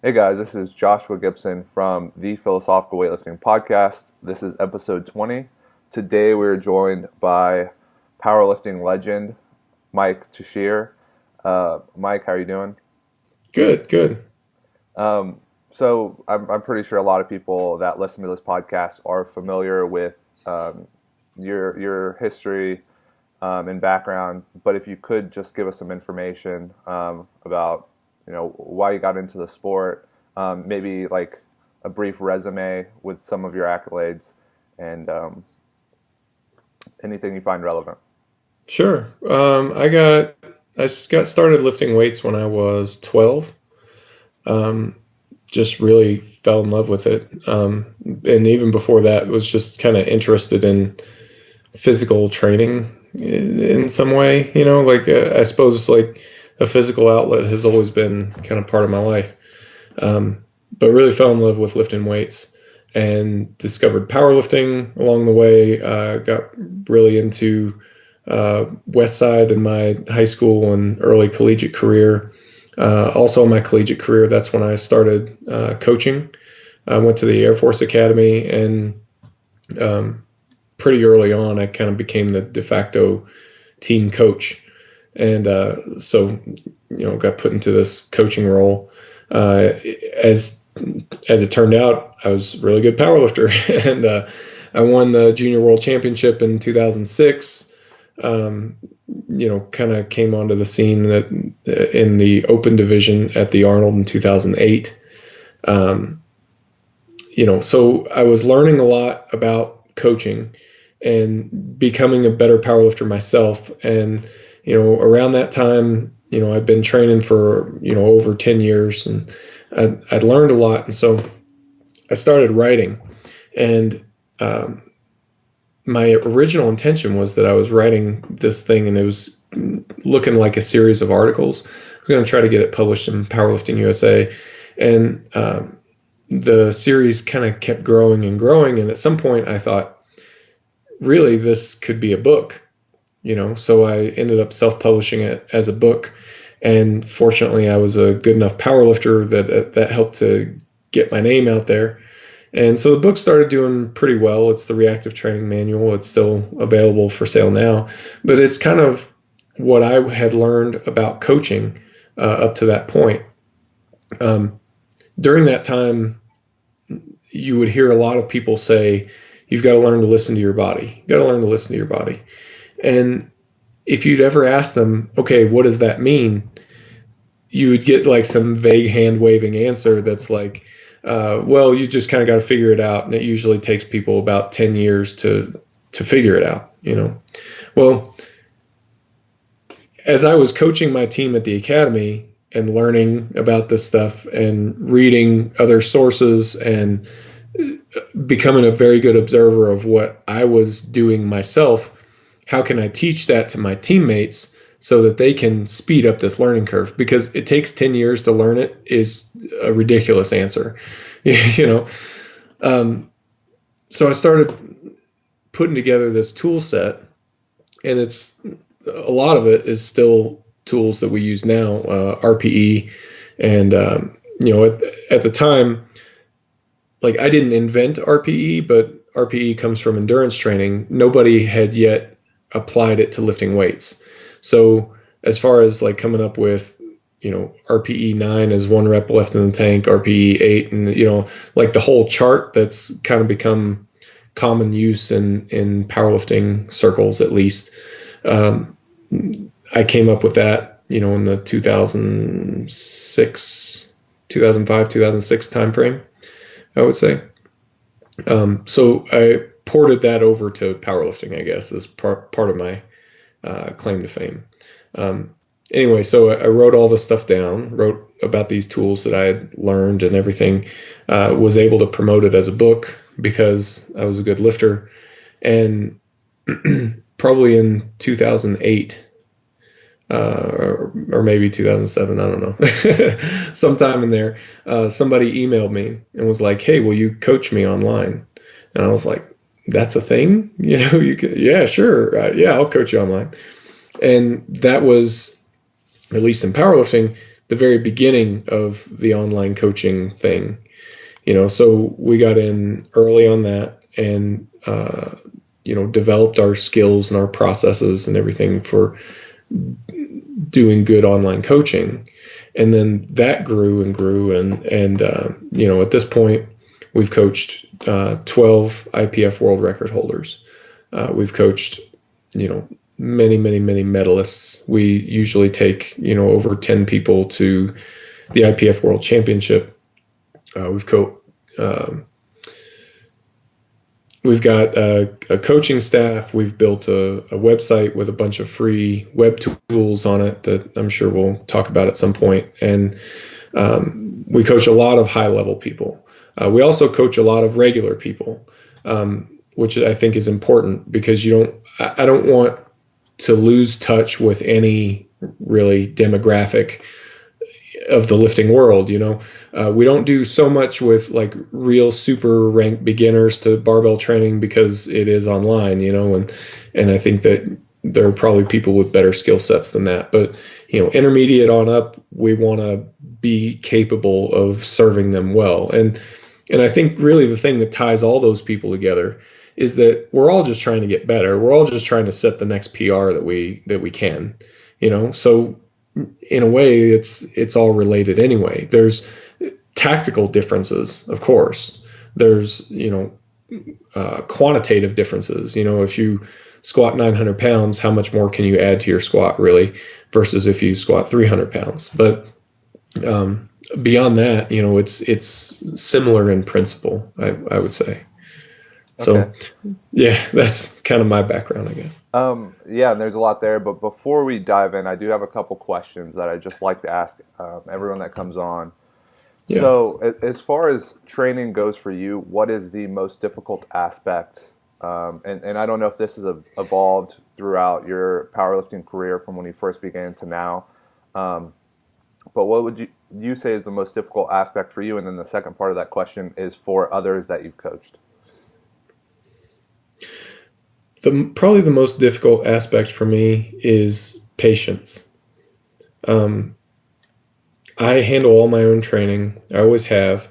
Hey guys, this is Joshua Gibson from the Philosophical Weightlifting podcast. This is episode 20. Today we're joined by powerlifting legend Mike Tuchscherer. Mike, how are you doing? Good, good. So I'm pretty sure a lot of people that listen to this podcast are familiar with um, your history and background. But if you could just give us some information about why you got into the sport, maybe like a brief resume with some of your accolades and anything you find relevant. Sure. I got started lifting weights when I was 12. Um, just really fell in love with it. And even before that, was just kind of interested in physical training in some way. I suppose like a physical outlet has always been kind of part of my life. But really fell in love with lifting weights and discovered powerlifting along the way. Got really into West Side in my high school and early collegiate career. Also, in my collegiate career, that's when I started coaching. I went to the Air Force Academy, and pretty early on, I kind of became the de facto team coach. And got put into this coaching role. Uh, as as it turned out, I was a really good powerlifter, and I won the Junior World Championship in 2006. Kind of came onto the scene that in the open division at the Arnold in 2008. So I was learning a lot about coaching and becoming a better powerlifter myself. And around that time, I'd been training for over 10 years, and I'd learned a lot. And so I started writing, and my original intention was that I was writing this thing, and it was looking like a series of articles. I was going to try to get it published in Powerlifting USA, and the series kind of kept growing and growing. And at some point, I thought, really, this could be a book. So I ended up self-publishing it as a book, and fortunately, I was a good enough powerlifter that helped to get my name out there. And so the book started doing pretty well. It's the Reactive Training Manual. It's still available for sale now, but it's kind of what I had learned about coaching up to that point. During that time, you would hear a lot of people say, you've got to learn to listen to your body. You've got to learn to listen to your body. And if you'd ever ask them, okay, what does that mean? You would get like some vague hand waving answer that's like, well, you just kind of got to figure it out. And it usually takes people about 10 years to figure it out. Well, as I was coaching my team at the academy and learning about this stuff and reading other sources and becoming a very good observer of what I was doing myself, how can I teach that to my teammates so that they can speed up this learning curve? Because it takes 10 years to learn it is a ridiculous answer, you know? So I started putting together this tool set, and a lot of it is still tools that we use now, RPE. And, at the time, like, I didn't invent RPE, but RPE comes from endurance training. Nobody had yet applied it to lifting weights. So as far as like coming up with, RPE 9 is 1 rep left in the tank, RPE 8, and, like the whole chart that's kind of become common use in powerlifting circles, at least. I came up with that, in the 2005, 2006 timeframe, I would say. So I ported that over to powerlifting, I guess, as part of my claim to fame. Anyway, so I wrote all this stuff down, wrote about these tools that I had learned and everything, was able to promote it as a book because I was a good lifter. And probably in 2008, or maybe 2007, I don't know, sometime in there, somebody emailed me and was like, hey, will you coach me online? And I was like, that's a thing? You could, yeah, sure. Yeah, I'll coach you online. And that was, at least in powerlifting, the very beginning of the online coaching thing. So we got in early on that and, developed our skills and our processes and everything for doing good online coaching. And then that grew and grew. And at this point, we've coached 12 IPF world record holders. We've coached, many, many, many medalists. We usually take, over 10 people to the IPF World Championship. We've got a coaching staff. We've built a website with a bunch of free web tools on it that I'm sure we'll talk about at some point. And we coach a lot of high-level people. We also coach a lot of regular people, which I think is important because I don't want to lose touch with any really demographic of the lifting world. We don't do so much with like real super ranked beginners to barbell training because it is online, and I think that there are probably people with better skill sets than that. But, intermediate on up, we want to be capable of serving them well. And I think really the thing that ties all those people together is that we're all just trying to get better. We're all just trying to set the next PR that we can, so in a way it's all related anyway. There's tactical differences, of course. There's, quantitative differences. If you squat 900 pounds, how much more can you add to your squat really versus if you squat 300 pounds? But beyond that, it's similar in principle, I would say. So, okay. Yeah, that's kind of my background, I guess. Yeah, and there's a lot there. But before we dive in, I do have a couple questions that I just like to ask everyone that comes on. Yeah. So as far as training goes for you, what is the most difficult aspect? And I don't know if this has evolved throughout your powerlifting career from when you first began to now. But what would you say is the most difficult aspect for you? And then the second part of that question is for others that you've coached. Probably the most difficult aspect for me is patience. I handle all my own training. I always have.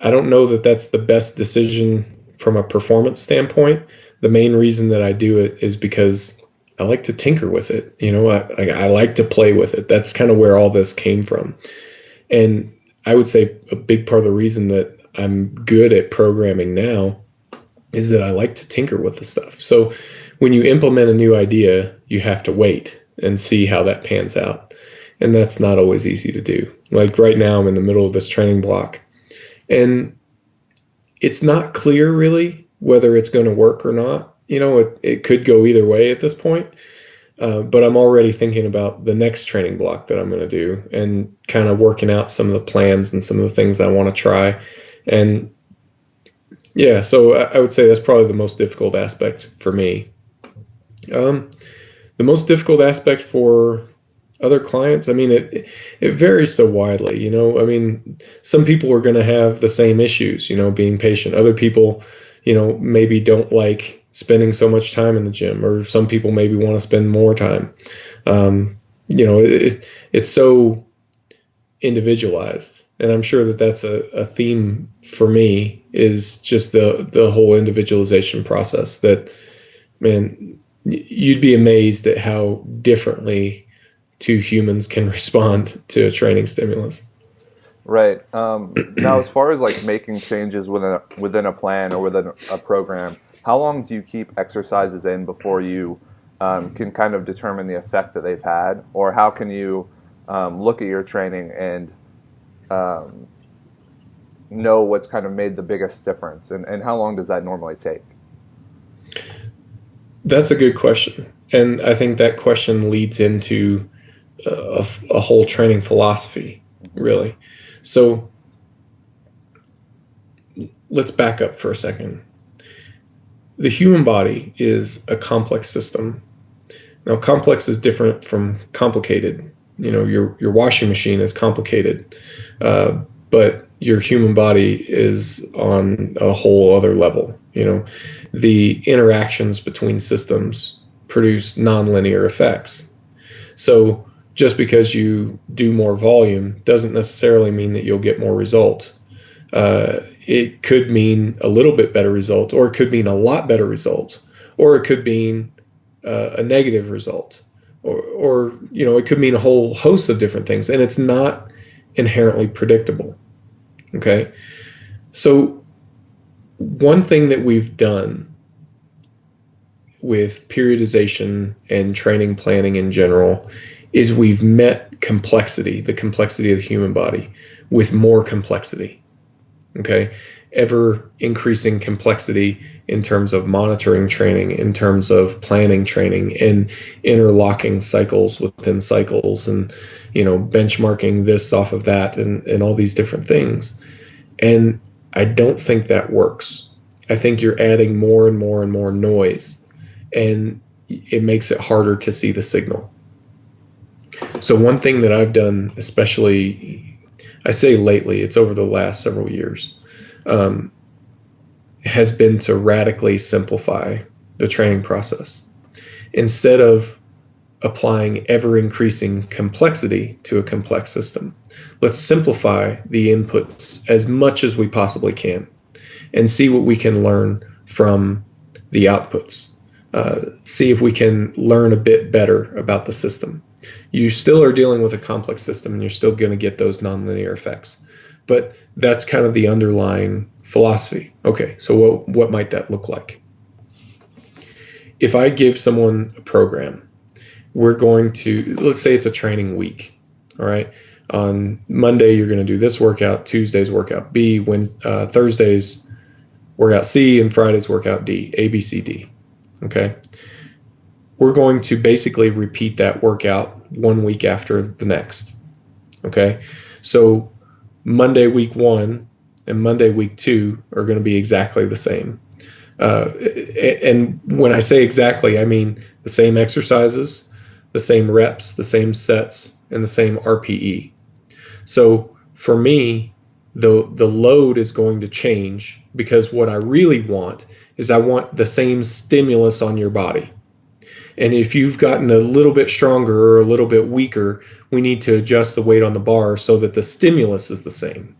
I don't know that that's the best decision from a performance standpoint. The main reason that I do it is because I like to tinker with it. I like to play with it. That's kind of where all this came from. And I would say a big part of the reason that I'm good at programming now is that I like to tinker with the stuff. So when you implement a new idea, you have to wait and see how that pans out. And that's not always easy to do. Like right now, I'm in the middle of this training block. And it's not clear really whether it's going to work or not. It could go either way at this point. But I'm already thinking about the next training block that I'm going to do and kind of working out some of the plans and some of the things I want to try. And yeah, so I would say that's probably the most difficult aspect for me. The most difficult aspect for other clients, it varies so widely. Some people are going to have the same issues, being patient. Other people, maybe don't like spending so much time in the gym, or some people maybe want to spend more time. It's so individualized. And I'm sure that that's a theme for me, is just the whole individualization process. That, man, you'd be amazed at how differently two humans can respond to a training stimulus. Right. Now, as far as like making changes within a plan or within a program, how long do you keep exercises in before you can kind of determine the effect that they've had? Or how can you look at your training and know what's kind of made the biggest difference? And how long does that normally take? That's a good question. And I think that question leads into a whole training philosophy, really. So let's back up for a second. The human body is a complex system. Now, complex is different from complicated. Your washing machine is complicated, but your human body is on a whole other level. The interactions between systems produce nonlinear effects. So just because you do more volume doesn't necessarily mean that you'll get more result. It could mean a little bit better result, or it could mean a lot better result, or it could mean a negative result, or it could mean a whole host of different things, and it's not inherently predictable. Okay, so one thing that we've done with periodization and training planning in general is we've met complexity, the complexity of the human body, with more complexity. Okay, ever increasing complexity in terms of monitoring training, in terms of planning training, and interlocking cycles within cycles, and benchmarking this off of that, and all these different things. And I don't think that works. I think you're adding more and more and more noise, and it makes it harder to see the signal. So one thing that I've done, especially, I say lately, it's over the last several years, has been to radically simplify the training process. Instead of applying ever-increasing complexity to a complex system, let's simplify the inputs as much as we possibly can and see what we can learn from the outputs. See if we can learn a bit better about the system. You still are dealing with a complex system, and you're still going to get those nonlinear effects. But that's kind of the underlying philosophy. Okay, so what might that look like? If I give someone a program, we're going to, let's say it's a training week, all right? On Monday, you're going to do this workout, Tuesday's workout B, Thursday's workout C, and Friday's workout D, A, B, C, D, okay? We're going to basically repeat that workout 1 week after the next, okay? So Monday week 1 and Monday week 2 are going to be exactly the same. And when I say exactly, I mean the same exercises, the same reps, the same sets, and the same RPE. So for me, the load is going to change, because what I really want is I want the same stimulus on your body. And if you've gotten a little bit stronger or a little bit weaker, we need to adjust the weight on the bar so that the stimulus is the same.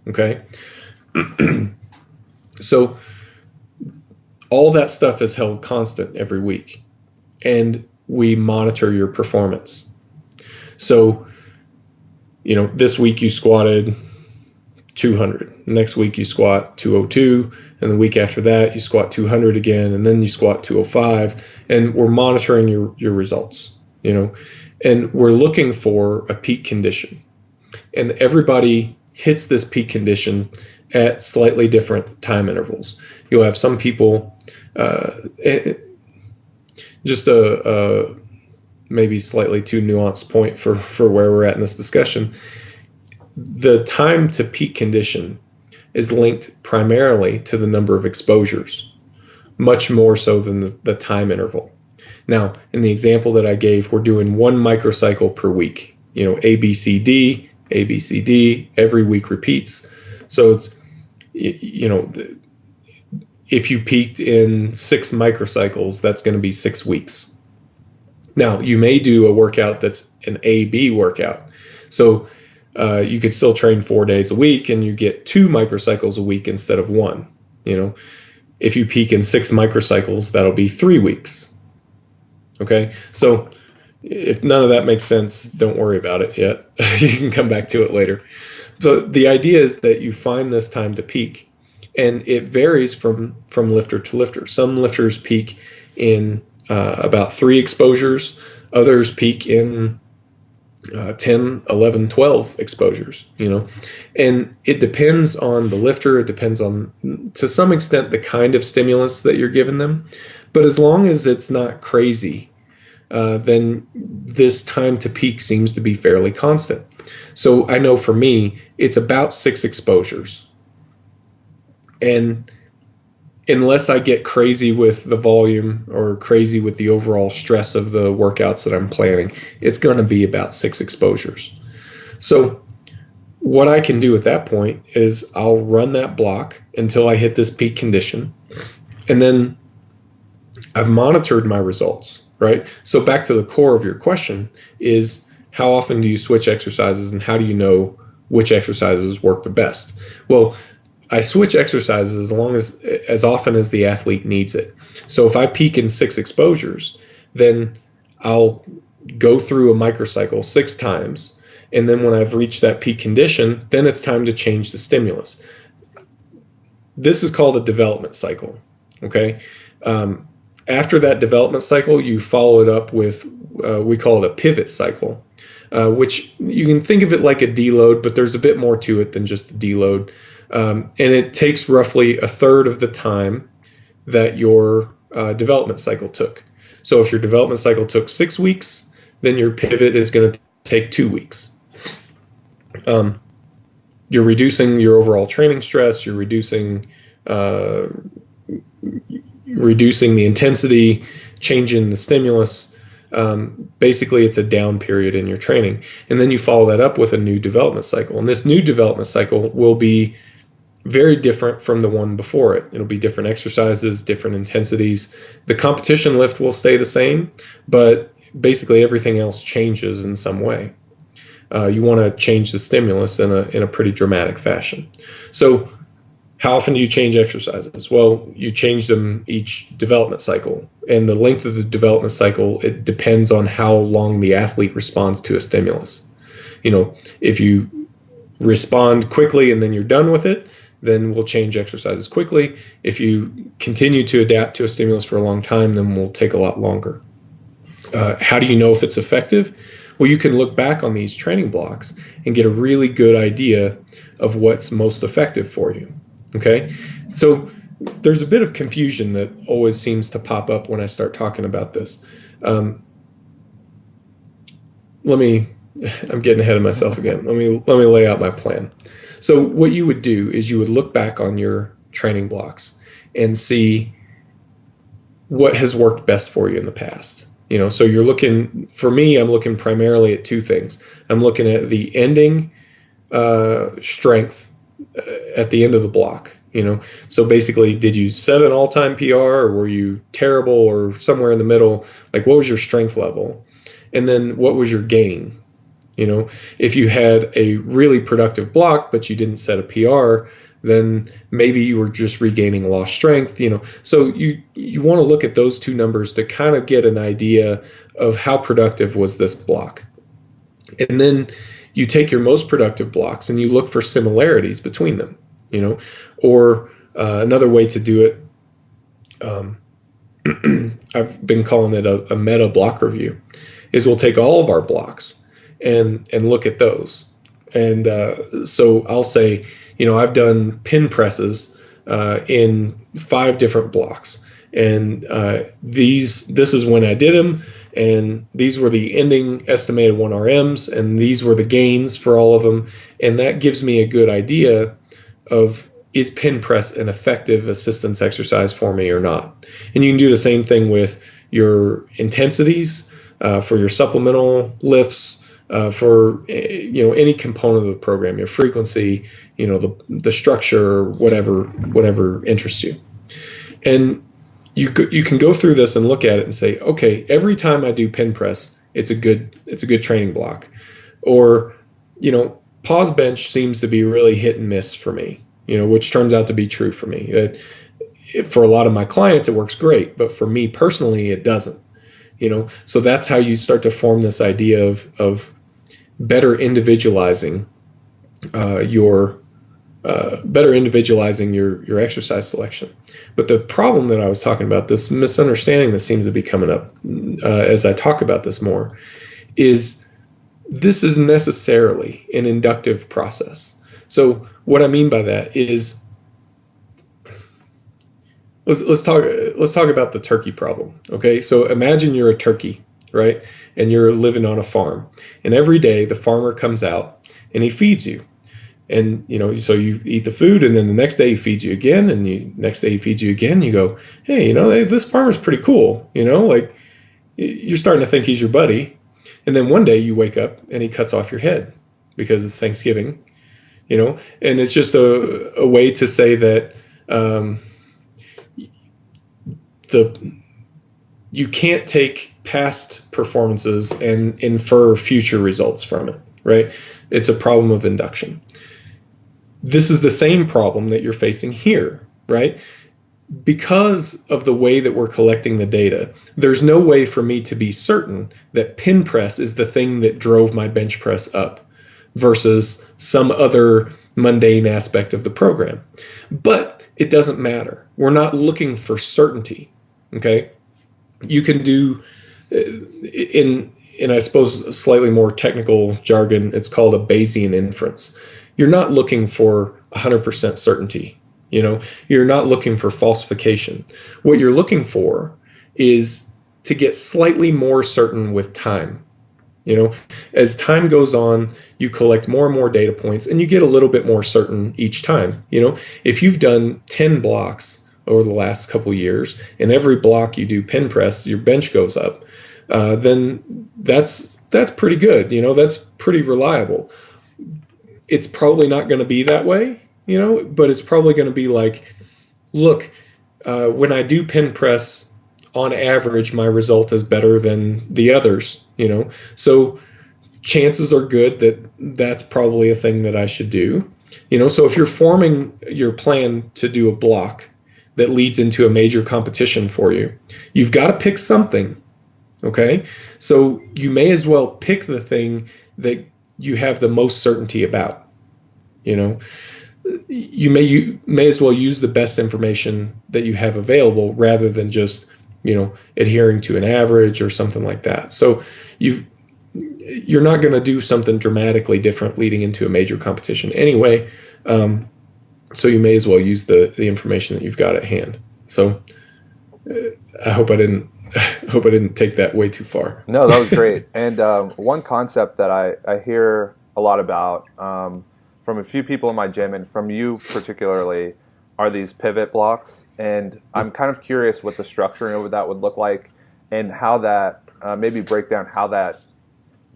Okay? So all that stuff is held constant every week, and we monitor your performance. So, this week you squatted 200. Next week you squat 202, and the week after that you squat 200 again, and then you squat 205, and we're monitoring your results, and we're looking for a peak condition. And everybody hits this peak condition at slightly different time intervals. You'll have some people, just a maybe slightly too nuanced point for where we're at in this discussion. The time to peak condition is linked primarily to the number of exposures, much more so than the time interval. Now, in the example that I gave, we're doing 1 microcycle per week. A, B, C, D, A, B, C, D, every week repeats. So it's, if you peaked in 6 microcycles, that's going to be 6 weeks. Now, you may do a workout that's an A-B workout. So you could still train 4 days a week, and you get 2 microcycles a week instead of 1. If you peak in 6 microcycles, that'll be 3 weeks. Okay, so if none of that makes sense, don't worry about it yet. You can come back to it later. So the idea is that you find this time to peak, and it varies from lifter to lifter. Some lifters peak in about 3 exposures. Others peak in 10, 11, 12 exposures, and it depends on the lifter. It depends on, to some extent, the kind of stimulus that you're giving them. But as long as it's not crazy, then this time to peak seems to be fairly constant. So I know for me, it's about 6 exposures. And unless I get crazy with the volume or crazy with the overall stress of the workouts that I'm planning, it's going to be about 6 exposures. So what I can do at that point is I'll run that block until I hit this peak condition, and then I've monitored my results, right? So back to the core of your question is, how often do you switch exercises, and how do you know which exercises work the best? Well, I switch exercises as often as the athlete needs it. So if I peak in 6 exposures, then I'll go through a microcycle 6 times. And then when I've reached that peak condition, then it's time to change the stimulus. This is called a development cycle. Okay. After that development cycle, you follow it up with, we call it a pivot cycle, which you can think of it like a deload, but there's a bit more to it than just a deload. And it takes roughly a third of the time that your development cycle took. So if your development cycle took 6 weeks, then your pivot is going to take 2 weeks. You're reducing your overall training stress. You're reducing the intensity, changing the stimulus. Basically, it's a down period in your training. And then you follow that up with a new development cycle. And this new development cycle will be very different from the one before it. It'll be different exercises, different intensities. The competition lift will stay the same, but basically everything else changes in some way. You want to change the stimulus in a pretty dramatic fashion. So how often do you change exercises? Well, you change them each development cycle. And the length of the development cycle, it depends on how long the athlete responds to a stimulus. If you respond quickly and then you're done with it, then we'll change exercises quickly. If you continue to adapt to a stimulus for a long time, then we'll take a lot longer. How do you know if it's effective? Well, you can look back on these training blocks and get a really good idea of what's most effective for you. Okay? So there's a bit of confusion that always seems to pop up when I start talking about this. I'm getting ahead of myself again. Let me lay out my plan. So what you would do is you would look back on your training blocks and see what has worked best for you in the past. So you're looking, for me, I'm looking primarily at 2 things. I'm looking at the ending strength at the end of the block. So basically, did you set an all-time PR, or were you terrible, or somewhere in the middle? Like, what was your strength level? And then what was your gain? If you had a really productive block, but you didn't set a PR, then maybe you were just regaining lost strength, So you want to look at those 2 numbers to kind of get an idea of how productive was this block. And then you take your most productive blocks and you look for similarities between them, Or another way to do it, I've been calling it a meta block review, is we'll take all of our blocks and look at those. And so I'll say, I've done pin presses in 5 different blocks, and this is when I did them, and these were the ending estimated 1RMs, and these were the gains for all of them, and that gives me a good idea of, is pin press an effective assistance exercise for me or not? And you can do the same thing with your intensities for your supplemental lifts, for any component of the program, your frequency, the structure, whatever interests you. And you can go through this and look at it and say, okay, every time I do pin press, it's a good training block. Or, pause bench seems to be really hit and miss for me, which turns out to be true for me. For a lot of my clients, it works great, but for me personally, it doesn't. So that's how you start to form this idea of better individualizing your exercise selection. But the problem that I was talking about, this misunderstanding that seems to be coming up as I talk about this more, is this is necessarily an inductive process. So what I mean by that is, let's talk about the turkey problem. Okay, so imagine you're a turkey, right? And you're living on a farm, and every day the farmer comes out and he feeds you. And, so you eat the food, and then the next day he feeds you again, and the next day he feeds you again. You go, hey, this farmer's pretty cool. Like, you're starting to think he's your buddy. And then one day you wake up and he cuts off your head because it's Thanksgiving, and it's just a way to say that you can't take past performances and infer future results from it, right? It's a problem of induction. This is the same problem that you're facing here, right? Because of the way that we're collecting the data, there's no way for me to be certain that pin press is the thing that drove my bench press up versus some other mundane aspect of the program. But it doesn't matter. We're not looking for certainty, okay? You can do, in I suppose slightly more technical jargon, it's called a Bayesian inference. You're not looking for 100% certainty. You're not looking for falsification. What you're looking for is to get slightly more certain with time. As time goes on, you collect more and more data points and you get a little bit more certain each time. If you've done 10 blocks over the last couple years and every block you do pin press, your bench goes up, then that's pretty good. That's pretty reliable. It's probably not going to be that way, but it's probably going to be like, look, when I do pin press, on average, my result is better than the others, So chances are good that that's probably a thing that I should do. So if you're forming your plan to do a block that leads into a major competition for you, you've got to pick something, okay? So you may as well pick the thing that you have the most certainty about. You may as well use the best information that you have available rather than just adhering to an average or something like that. So you're not going to do something dramatically different leading into a major competition anyway. So you may as well use the information that you've got at hand. So I hope I didn't take that way too far. No, that was great. And one concept that I hear a lot about from a few people in my gym and from you particularly are these pivot blocks. And I'm kind of curious what the structuring of that would look like and how that, maybe break down how that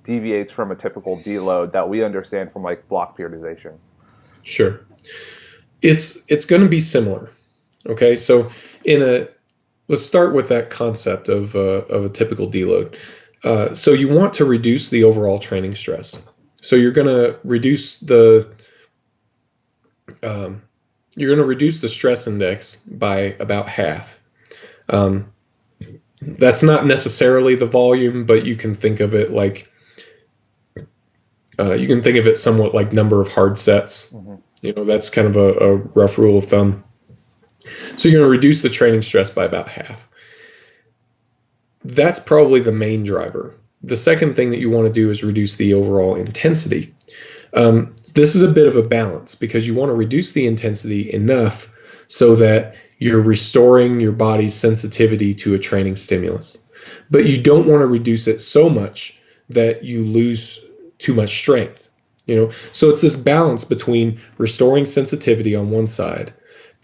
deviates from a typical deload that we understand from like block periodization. Sure. It's going to be similar. Okay. So let's start with that concept of a typical deload. So you want to reduce the overall training stress. So you're going to reduce the stress index by about half. That's not necessarily the volume, but you can think of it like somewhat like number of hard sets. Mm-hmm. That's kind of a rough rule of thumb. So you're going to reduce the training stress by about half. That's probably the main driver. The second thing that you want to do is reduce the overall intensity. This is a bit of a balance because you want to reduce the intensity enough so that you're restoring your body's sensitivity to a training stimulus. But you don't want to reduce it so much that you lose too much strength. So it's this balance between restoring sensitivity on one side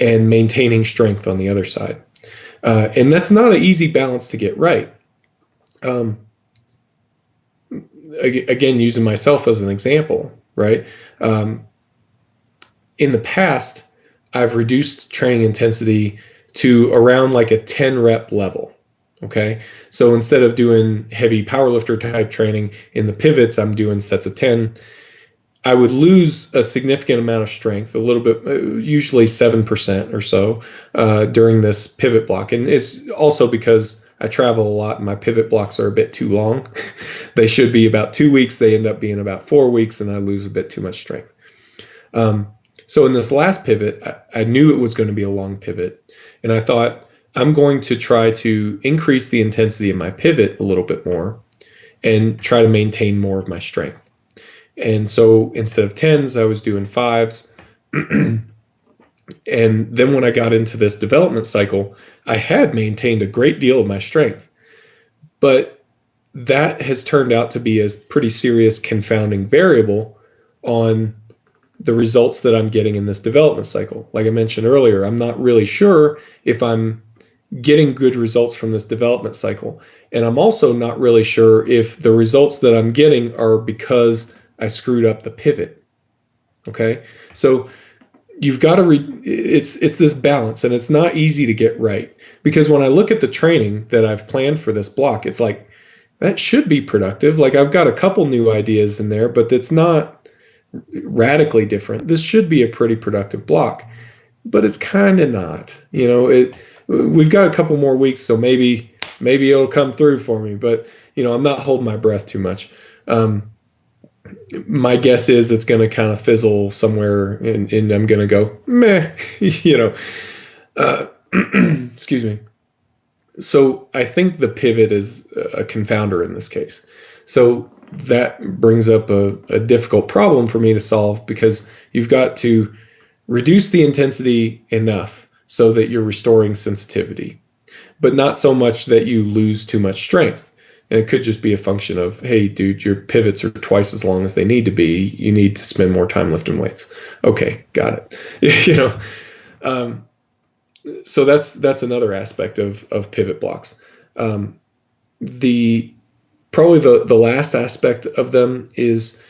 and maintaining strength on the other side. And that's not an easy balance to get right. Again, using myself as an example, right? In the past, I've reduced training intensity to around like a 10 rep level. Okay. So instead of doing heavy powerlifter type training in the pivots, I'm doing sets of 10. I would lose a significant amount of strength, a little bit, usually 7% or so, during this pivot block. And it's also because I travel a lot and my pivot blocks are a bit too long. They should be about 2 weeks. They end up being about 4 weeks and I lose a bit too much strength. So in this last pivot, I knew it was going to be a long pivot. And I thought, I'm going to try to increase the intensity of my pivot a little bit more and try to maintain more of my strength. And so instead of 10s, I was doing 5s. And then when I got into this development cycle, I had maintained a great deal of my strength. But that has turned out to be a pretty serious confounding variable on the results that I'm getting in this development cycle. Like I mentioned earlier, I'm not really sure if I'm getting good results from this development cycle. And I'm also not really sure if the results that I'm getting are because I screwed up the pivot. Okay. So you've got to it's this balance, and it's not easy to get right, because when I look at the training that I've planned for this block, it's like that should be productive. Like I've got a couple new ideas in there, but it's not radically different. This should be a pretty productive block, but it's kind of not. We've got a couple more weeks, so maybe it'll come through for me. But I'm not holding my breath too much. My guess is it's going to kind of fizzle somewhere, and I'm going to go meh. Excuse me. So I think the pivot is a confounder in this case. So that brings up a difficult problem for me to solve, because you've got to reduce the intensity enough so that you're restoring sensitivity, but not so much that you lose too much strength. And it could just be a function of, hey, dude, your pivots are twice as long as they need to be. You need to spend more time lifting weights. Okay, got it. So that's another aspect of pivot blocks. Probably the last aspect of them is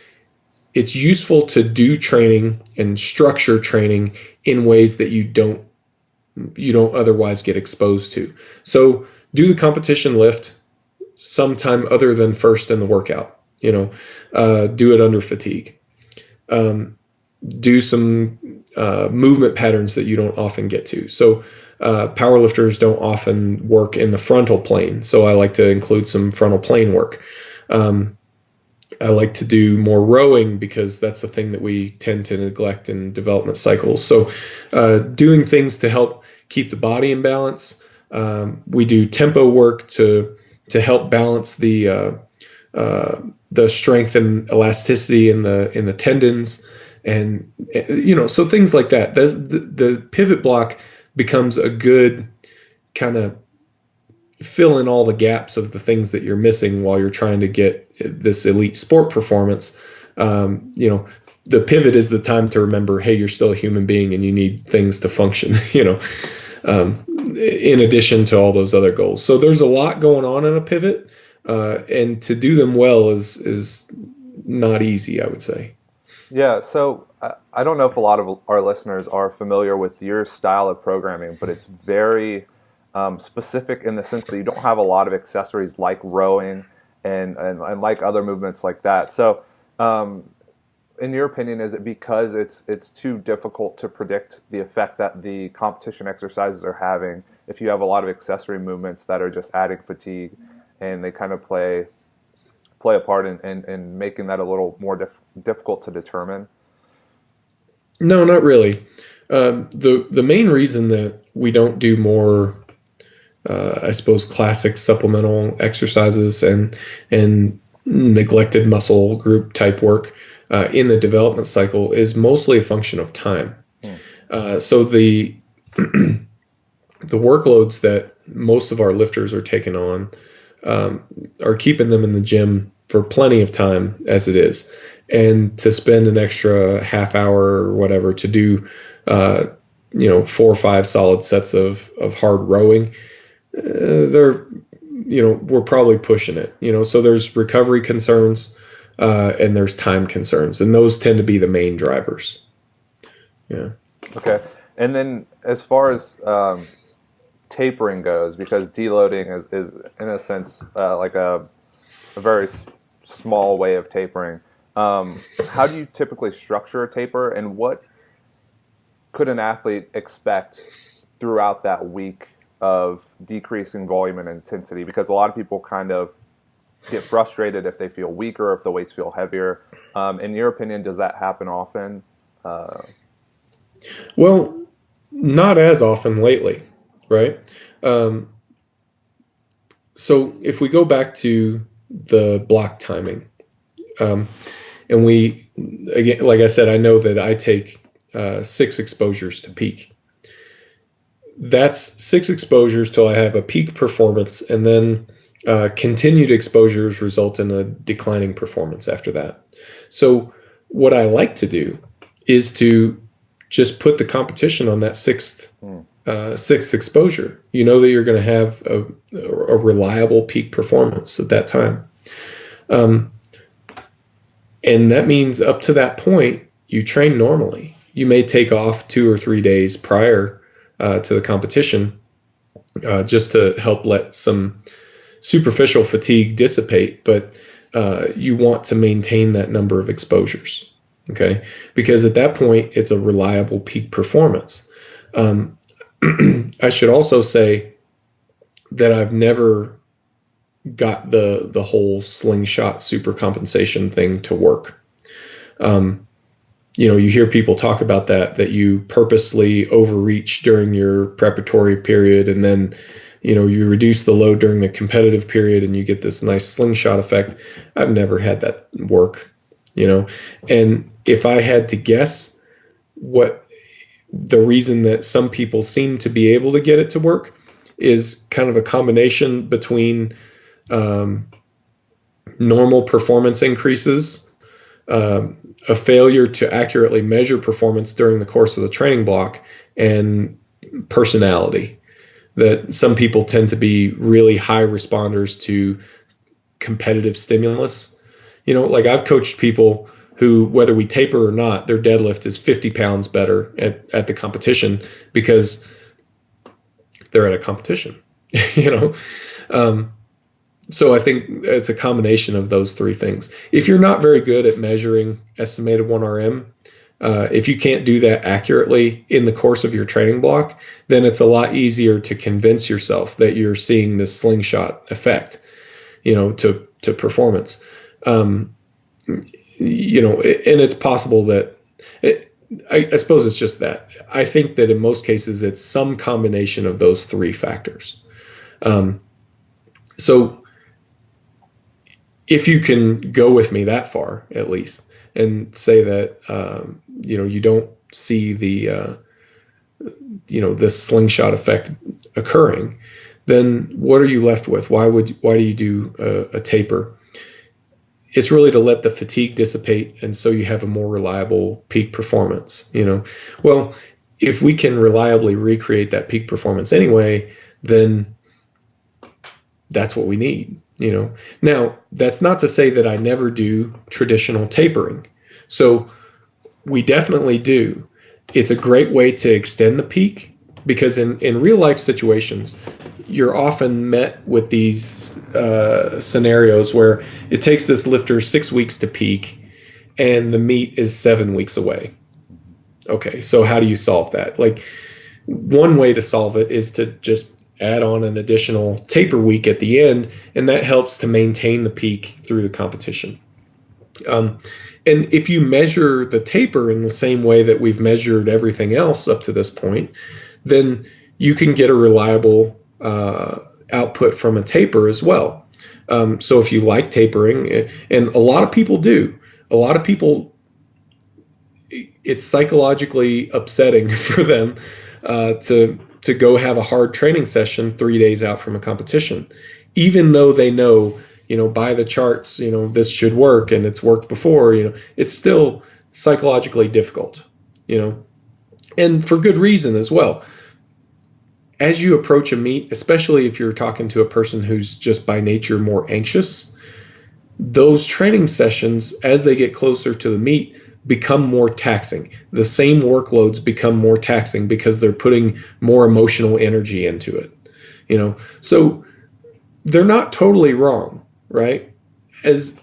it's useful to do training and structure training in ways that you don't otherwise get exposed to. So do the competition lift sometime other than first in the workout. Do it under fatigue. Do some movement patterns that you don't often get to. So powerlifters don't often work in the frontal plane, so I like to include some frontal plane work. I like to do more rowing, because that's a thing that we tend to neglect in development cycles. So doing things to help keep the body in balance. We do tempo work to help balance the strength and elasticity in the tendons, and so things like that. The pivot block becomes a good kind of fill in all the gaps of the things that you're missing while you're trying to get this elite sport performance. The pivot is the time to remember, hey, you're still a human being and you need things to function, in addition to all those other goals. So there's a lot going on in a pivot, and to do them well is not easy, I would say. Yeah, so I don't know if a lot of our listeners are familiar with your style of programming, but it's very specific in the sense that you don't have a lot of accessories like rowing and like other movements like that. So in your opinion, is it because it's too difficult to predict the effect that the competition exercises are having if you have a lot of accessory movements that are just adding fatigue, and they kind of play a part in making that a little more difficult to determine? No, not really. The main reason that we don't do more, I suppose, classic supplemental exercises and neglected muscle group type work in the development cycle is mostly a function of time. So the workloads that most of our lifters are taking on are keeping them in the gym for plenty of time as it is. And to spend an extra half hour or whatever to do, 4 or 5 solid sets of hard rowing, we're probably pushing it. So there's recovery concerns and there's time concerns, and those tend to be the main drivers. Yeah. Okay. And then as far as tapering goes, because deloading is in a sense like a very small way of tapering. How do you typically structure a taper, and what could an athlete expect throughout that week of decreasing volume and intensity? Because a lot of people kind of get frustrated if they feel weaker, if the weights feel heavier. In your opinion, does that happen often? Well, not as often lately, right? So if we go back to the block timing, and we, again, like I said, I know that I take 6 exposures to peak. That's 6 exposures till I have a peak performance, and then continued exposures result in a declining performance after that. So what I like to do is to just put the competition on that 6th exposure. You know that you're going to have a reliable peak performance at that time. And that means up to that point, you train normally. you may take off 2 or 3 days prior to the competition just to help let some superficial fatigue dissipate, but you want to maintain that number of exposures, okay? Because at that point, it's a reliable peak performance. I should also say that I've never got the whole slingshot supercompensation thing to work. You hear people talk about that you purposely overreach during your preparatory period, and then you reduce the load during the competitive period and you get this nice slingshot effect. I've never had that work, and if I had to guess what the reason that some people seem to be able to get it to work is kind of a combination between normal performance increases, a failure to accurately measure performance during the course of the training block, and personality. That some people tend to be really high responders to competitive stimulus. Like I've coached people who, whether we taper or not, their deadlift is 50 pounds better at the competition because they're at a competition, So I think it's a combination of those three things. If you're not very good at measuring estimated 1RM, if you can't do that accurately in the course of your training block, then it's a lot easier to convince yourself that you're seeing this slingshot effect, to performance. And it's possible that I suppose it's just that. I think that in most cases, it's some combination of those three factors. So if you can go with me that far, at least, and say that, you don't see the slingshot effect occurring, then what are you left with? Why do you do a taper? It's really to let the fatigue dissipate, and so you have a more reliable peak performance. Well, if we can reliably recreate that peak performance anyway, then that's what we need. Now, that's not to say that I never do traditional tapering. So we definitely do. It's a great way to extend the peak, because in real life situations, you're often met with these scenarios where it takes this lifter 6 weeks to peak and the meet is 7 weeks away. Okay, so how do you solve that? Like, one way to solve it is to just add on an additional taper week at the end, and that helps to maintain the peak through the competition. And if you measure the taper in the same way that we've measured everything else up to this point, then you can get a reliable output from a taper as well. So if you like tapering, and a lot of people do, it's psychologically upsetting for them to go have a hard training session 3 days out from a competition, even though they know, by the charts, this should work and it's worked before. It's still psychologically difficult, and for good reason as well. As you approach a meet, especially if you're talking to a person who's just by nature more anxious, those training sessions, as they get closer to the meet, become more taxing. The same workloads become more taxing because they're putting more emotional energy into it. So they're not totally wrong, right? As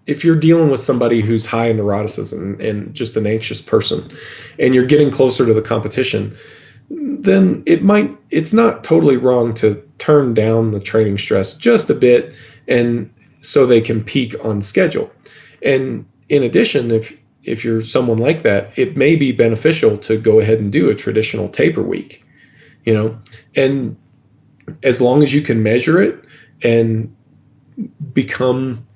if you're dealing with somebody who's high in neuroticism and just an anxious person, and you're getting closer to the competition, then it's not totally wrong to turn down the training stress just a bit, and so they can peak on schedule. And in addition, if you're someone like that, it may be beneficial to go ahead and do a traditional taper week, and as long as you can measure it and become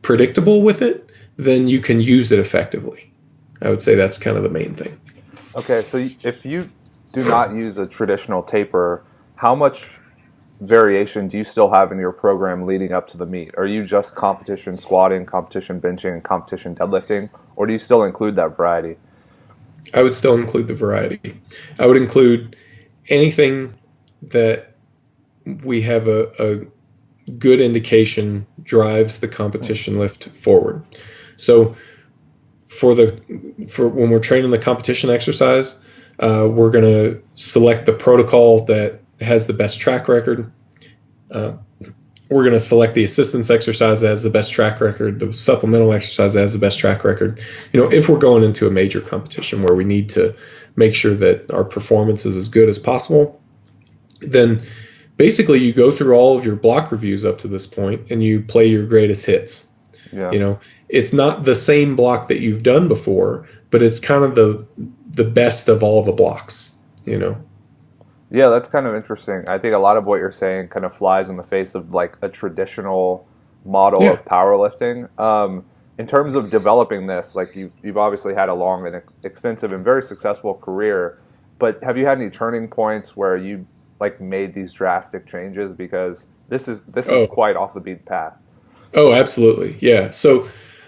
predictable with it, then you can use it effectively. I would say that's kind of the main thing. Okay, so if you do not use a traditional taper, how much variation do you still have in your program leading up to the meet? Are you just competition squatting, competition benching, and competition deadlifting, or do you still include that variety? I would still include the variety. I would include anything that we have a good indication drives the competition lift forward. So for when we're training the competition exercise, we're going to select the protocol that has the best track record. We're going to select the assistance exercise that has the best track record, the supplemental exercise that has the best track record. If we're going into a major competition where we need to make sure that our performance is as good as possible, then basically you go through all of your block reviews up to this point and you play your greatest hits. Yeah. It's not the same block that you've done before, but it's kind of the best of all the blocks, Yeah, that's kind of interesting. I think a lot of what you're saying kind of flies in the face of like a traditional model of powerlifting. In terms of developing this, like you've obviously had a long and extensive and very successful career, but have you had any turning points where you like made these drastic changes? Because this is quite off the beaten path. Oh, absolutely. Yeah. So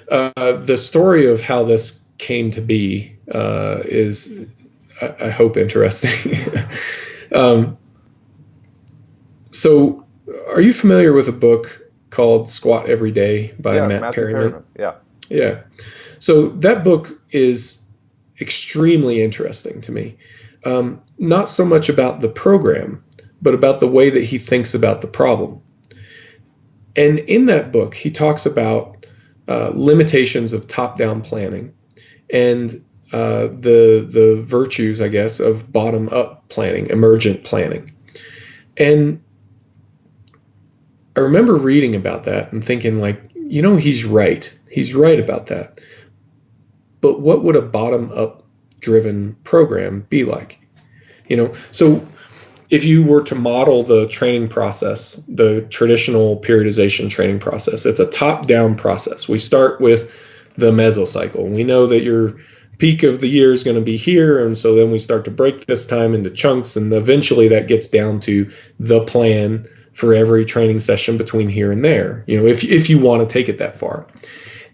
the story of how this came to be is, I hope, interesting. So are you familiar with a book called Squat Every Day by Matt Perryman? Yeah. So that book is extremely interesting to me. Not so much about the program, but about the way that he thinks about the problem. And in that book, he talks about limitations of top-down planning and the virtues, I guess, of bottom-up planning, emergent planning. And I remember reading about that and thinking, like, he's right. He's right about that. But what would a bottom-up driven program be like? So if you were to model the training process, the traditional periodization training process, it's a top-down process. We start with the mesocycle. We know that your peak of the year is going to be here, and so then we start to break this time into chunks, and eventually that gets down to the plan for every training session between here and there, if you want to take it that far.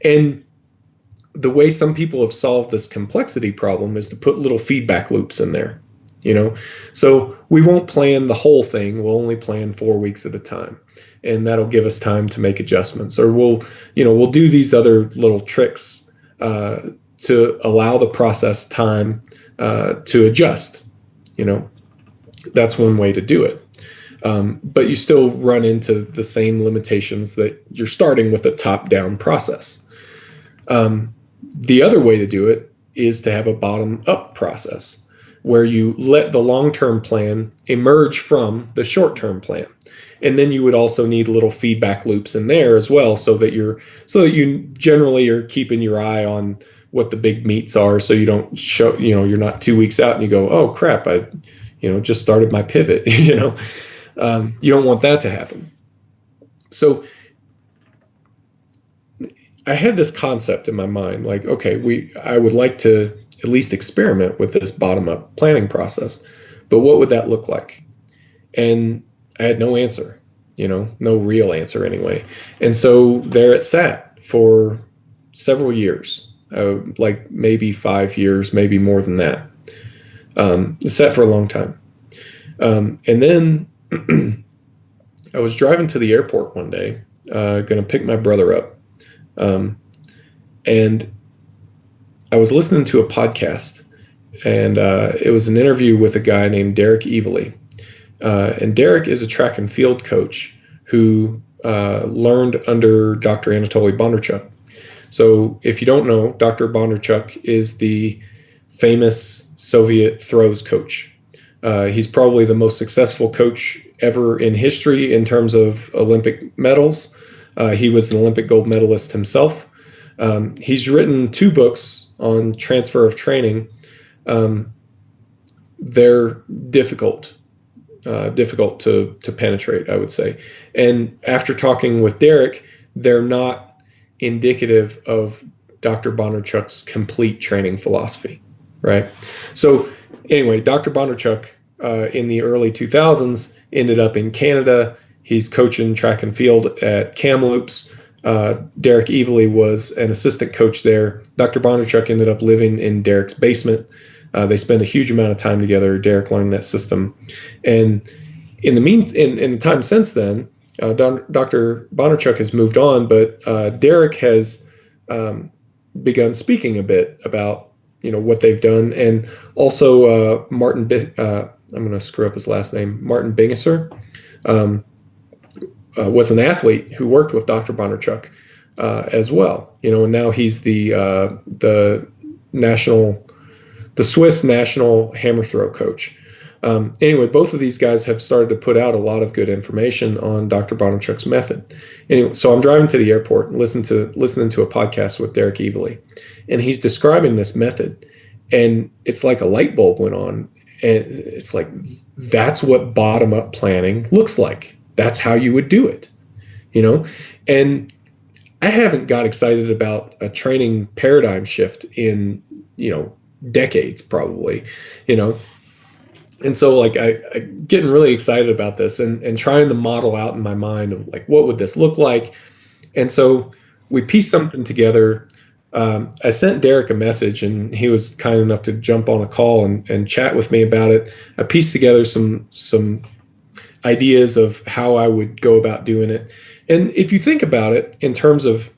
And the way some people have solved this complexity problem is to put little feedback loops in there. So we won't plan the whole thing. We'll only plan 4 weeks at a time, and that'll give us time to make adjustments. Or we'll do these other little tricks to allow the process time to adjust. That's one way to do it. But you still run into the same limitations that you're starting with a top-down process. The other way to do it is to have a bottom-up process, where you let the long-term plan emerge from the short-term plan. And then you would also need little feedback loops in there as well, so that you generally are keeping your eye on what the big meets are, so you don't show, you're not 2 weeks out and you go, oh crap, I just started my pivot. You don't want that to happen. So I had this concept in my mind, like, okay, I would like to at least experiment with this bottom-up planning process, but what would that look like? And I had no answer, no real answer anyway. And so there it sat for several years, like maybe 5 years, maybe more than that. It sat for a long time. And then I was driving to the airport one day, going to pick my brother up. And I was listening to a podcast, and it was an interview with a guy named Derek Evely. And Derek is a track and field coach who learned under Dr. Anatoly Bondarchuk. So if you don't know, Dr. Bondarchuk is the famous Soviet throws coach. He's probably the most successful coach ever in history in terms of Olympic medals. He was an Olympic gold medalist himself. He's written 2 books on transfer of training. They're difficult to penetrate, I would say. And after talking with Derek, they're not indicative of Dr. Bondarchuk's complete training philosophy, right? So anyway, Dr. Bondarchuk in the early 2000s ended up in Canada. He's coaching track and field at Kamloops. Derek Evely was an assistant coach there. Dr. Bondarchuk ended up living in Derek's basement. They spent a huge amount of time together. Derek learned that system. And in the time since then, Dr. Bondarchuk has moved on, but Derek has begun speaking a bit about, what they've done. And also I'm going to screw up his last name, Martin Bingisser, was an athlete who worked with Dr. Bondarchuk as well. And now he's the Swiss national hammer throw coach. Anyway, both of these guys have started to put out a lot of good information on Dr. Bondarchuk's method. Anyway, so I'm driving to the airport and listening to a podcast with Derek Evely, and he's describing this method, and it's like a light bulb went on, and it's like, that's what bottom-up planning looks like. That's how you would do it, And I haven't got excited about a training paradigm shift in, decades probably, And so like I getting really excited about this and trying to model out in my mind of like, what would this look like? And so we pieced something together. I sent Derek a message, and he was kind enough to jump on a call and chat with me about it. I pieced together some ideas of how I would go about doing it. And if you think about it in terms of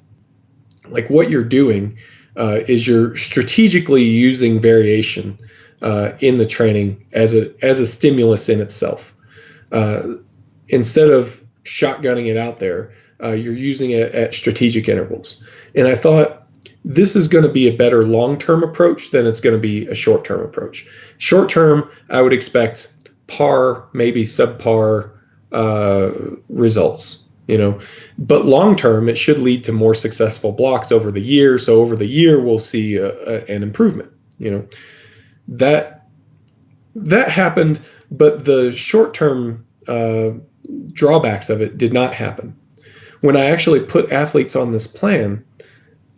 like what you're doing, is you're strategically using variation in the training as a stimulus in itself. Instead of shotgunning it out there, you're using it at strategic intervals. And I thought, this is going to be a better long-term approach than it's going to be a short-term approach. Short-term, I would expect par, maybe subpar results, But long-term, it should lead to more successful blocks over the year. So over the year, we'll see an improvement, That happened, but the short-term drawbacks of it did not happen. When I actually put athletes on this plan,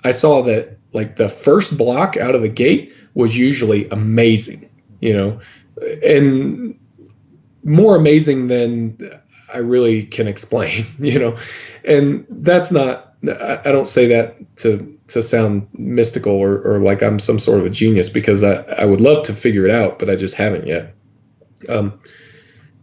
I saw that like the first block out of the gate was usually amazing, and more amazing than I really can explain, and that's not, I don't say that to sound mystical or like I'm some sort of a genius, because I would love to figure it out, but I just haven't yet.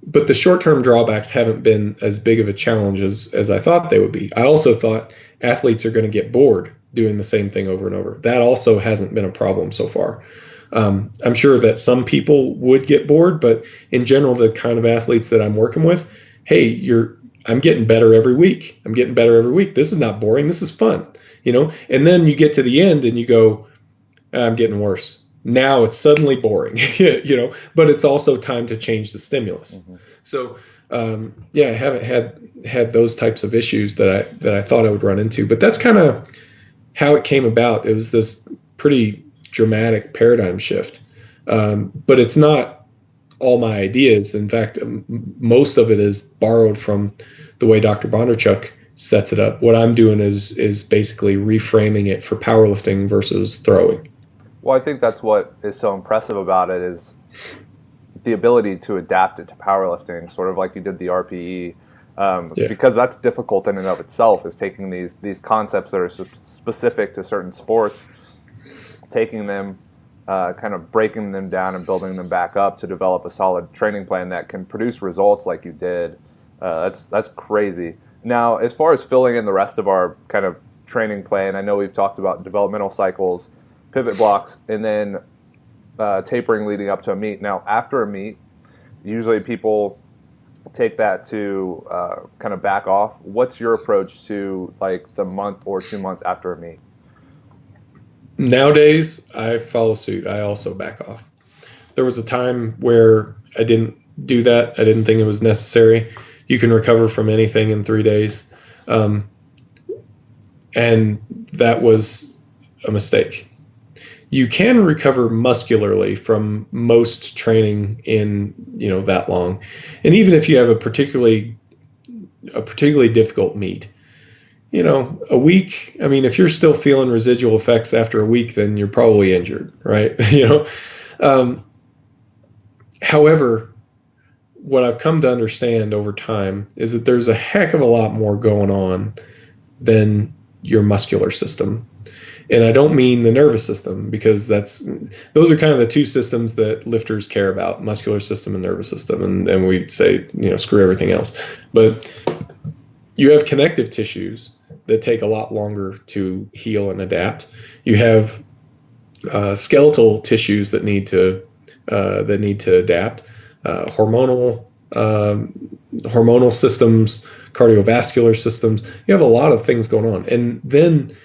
But the short-term drawbacks haven't been as big of a challenge as I thought they would be. I also thought athletes are going to get bored doing the same thing over and over. That also hasn't been a problem so far. I'm sure that some people would get bored, but in general, the kind of athletes that I'm working with, hey, I'm getting better every week. This is not boring. This is fun, And then you get to the end and you go, I'm getting worse. Now it's suddenly boring, but it's also time to change the stimulus. Mm-hmm. So, I haven't had those types of issues that I thought I would run into, but that's kind of how it came about. It was this pretty dramatic paradigm shift. But it's not all my ideas. In fact, most of it is borrowed from the way Dr. Bondarchuk sets it up. What I'm doing is basically reframing it for powerlifting versus throwing. Well, I think that's what is so impressive about it, is the ability to adapt it to powerlifting, sort of like you did the RPE, because that's difficult in and of itself, is taking these concepts that are specific to certain sports, taking them, kind of breaking them down and building them back up to develop a solid training plan that can produce results like you did. That's crazy. Now, as far as filling in the rest of our kind of training plan, I know we've talked about developmental cycles, pivot blocks, and then tapering leading up to a meet. Now, after a meet, usually people take that to kind of back off. What's your approach to like the month or 2 months after a meet? Nowadays, I follow suit. I also back off. There was a time where I didn't do that. I didn't think it was necessary. You can recover from anything in 3 days. And that was a mistake. You can recover muscularly from most training in, that long. And even if you have a particularly difficult meet, a week, if you're still feeling residual effects after a week, then you're probably injured, right? However, what I've come to understand over time is that there's a heck of a lot more going on than your muscular system. And I don't mean the nervous system, because those are kind of the two systems that lifters care about, muscular system and nervous system. And we say, screw everything else. But you have connective tissues that take a lot longer to heal and adapt. You have skeletal tissues that need to adapt, hormonal systems, cardiovascular systems. You have a lot of things going on. And then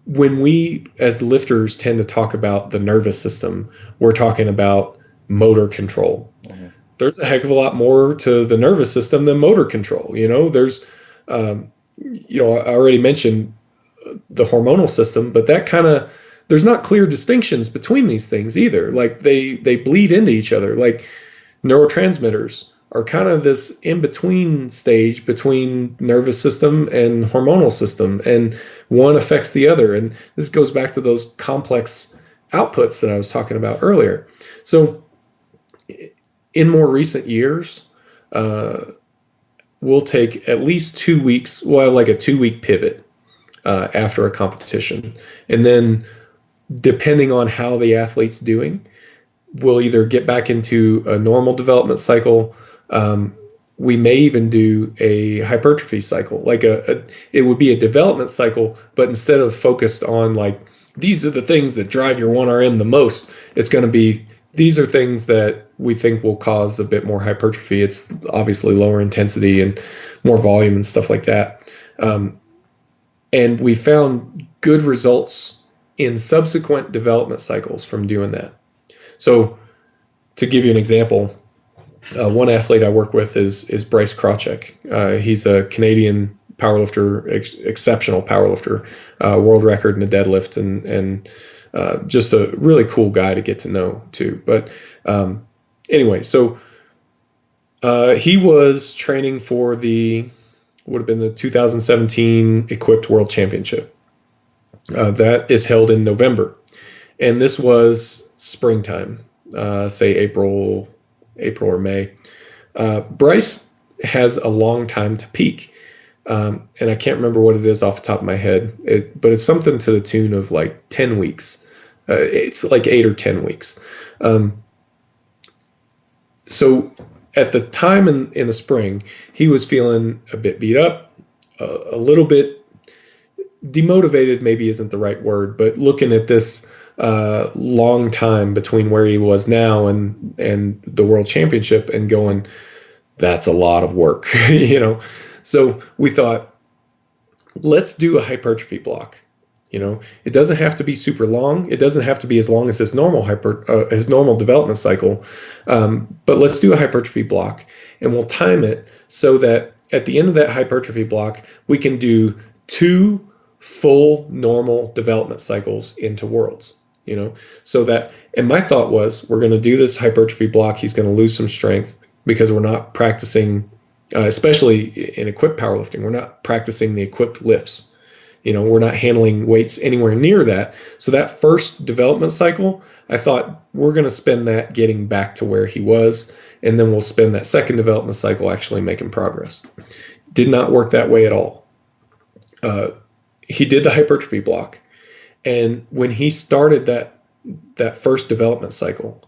when we as lifters tend to talk about the nervous system, we're talking about motor control. Mm-hmm. There's a heck of a lot more to the nervous system than motor control. There's, I already mentioned the hormonal system, but there's not clear distinctions between these things either. Like they bleed into each other. Like neurotransmitters are kind of this in-between stage between nervous system and hormonal system, and one affects the other. And this goes back to those complex outputs that I was talking about earlier. So in more recent years, we'll take at least 2 weeks, like a 2-week pivot after a competition. And then depending on how the athlete's doing, we'll either get back into a normal development cycle. We may even do a hypertrophy cycle, like it would be a development cycle, but instead of focused on like, these are the things that drive your 1RM the most, it's going to be, these are things that we think will cause a bit more hypertrophy. It's obviously lower intensity and more volume and stuff like that. And we found good results in subsequent development cycles from doing that. So to give you an example, one athlete I work with is Bryce. He's a Canadian powerlifter, exceptional powerlifter, world record in the deadlift, and just a really cool guy to get to know too. But anyway, so he was training for would have been the 2017 Equipped World Championship. That is held in November, and this was springtime, say April or May. Bryce has a long time to peak, and I can't remember what it is off the top of my head, but it's something to the tune of like 10 weeks. It's like 8 or 10 weeks. So at the time in the spring, he was feeling a bit beat up, a little bit demotivated maybe isn't the right word, but looking at this long time between where he was now and the World Championship and going, that's a lot of work, So we thought, let's do a hypertrophy block. It doesn't have to be super long. It doesn't have to be as long as his normal development cycle. But let's do a hypertrophy block, and we'll time it so that at the end of that hypertrophy block, we can do 2 full normal development cycles into worlds. So that, and my thought was, we're going to do this hypertrophy block. He's going to lose some strength because we're not practicing, especially in equipped powerlifting, we're not practicing the equipped lifts. We're not handling weights anywhere near that. So that first development cycle, I thought we're going to spend that getting back to where he was, and then we'll spend that second development cycle actually making progress. Did not work that way at all. He did the hypertrophy block, and when he started that first development cycle,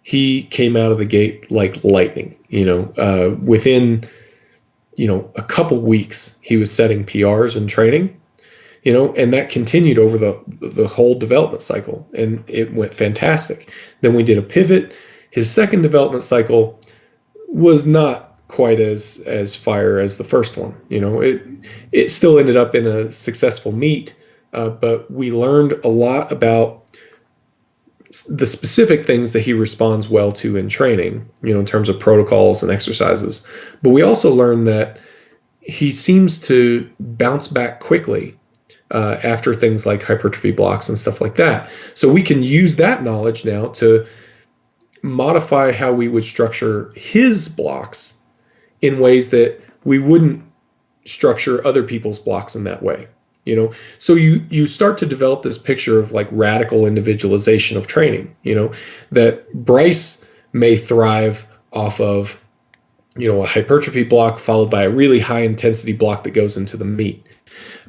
he came out of the gate like lightning. Within a couple weeks, he was setting PRs and training. And that continued over the whole development cycle, and it went fantastic. Then we did a pivot. His second development cycle was not quite as fire as the first one. It still ended up in a successful meet, but we learned a lot about the specific things that he responds well to in training, in terms of protocols and exercises. But we also learned that he seems to bounce back quickly after things like hypertrophy blocks and stuff like that. So we can use that knowledge now to modify how we would structure his blocks in ways that we wouldn't structure other people's blocks in that way. So you start to develop this picture of like radical individualization of training, that Bryce may thrive off of, a hypertrophy block followed by a really high intensity block that goes into the meet.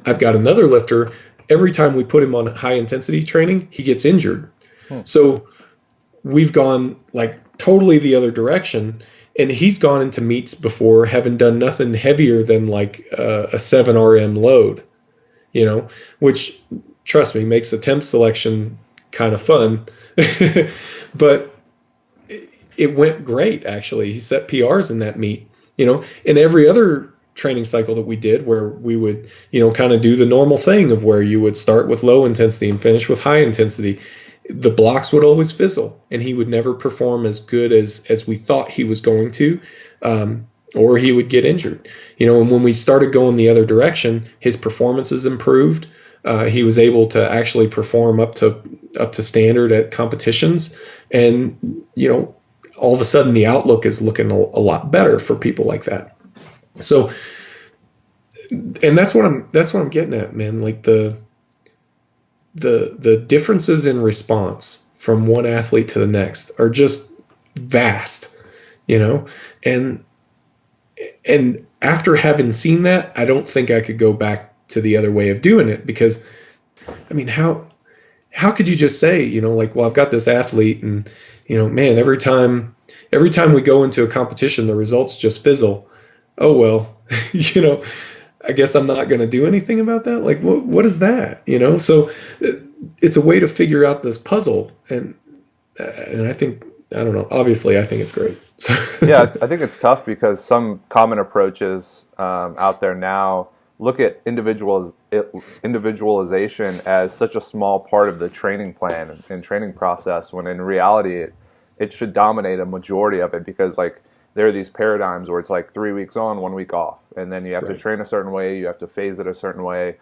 I've got another lifter, every time we put him on high intensity training, he gets injured. So we've gone like totally the other direction. And he's gone into meets before having done nothing heavier than like a 7 RM load, which, trust me, makes attempt selection kind of fun. But it went great, actually. He set PRs in that meet, and every other training cycle that we did where we would, kind of do the normal thing of where you would start with low intensity and finish with high intensity, the blocks would always fizzle and he would never perform as good as we thought he was going to, or he would get injured, and when we started going the other direction, his performances improved. He was able to actually perform up to standard at competitions, and all of a sudden the outlook is looking a lot better for people like that. So, and that's what I'm getting at, man. Like the differences in response from one athlete to the next are just vast, and after having seen that, I don't think I could go back to the other way of doing it, because I mean, how could you just say, like, well, I've got this athlete and, man, every time we go into a competition, the results just fizzle. Oh, well, I guess I'm not going to do anything about that. Like, what is that? So it's a way to figure out this puzzle. And I think, I don't know, obviously I think it's great. Yeah, I think it's tough because some common approaches out there now look at individualization as such a small part of the training plan and training process, when in reality it should dominate a majority of it, because like there are these paradigms where it's like 3 weeks on, 1 week off, and then you have to train a certain way, you have to phase it a certain way,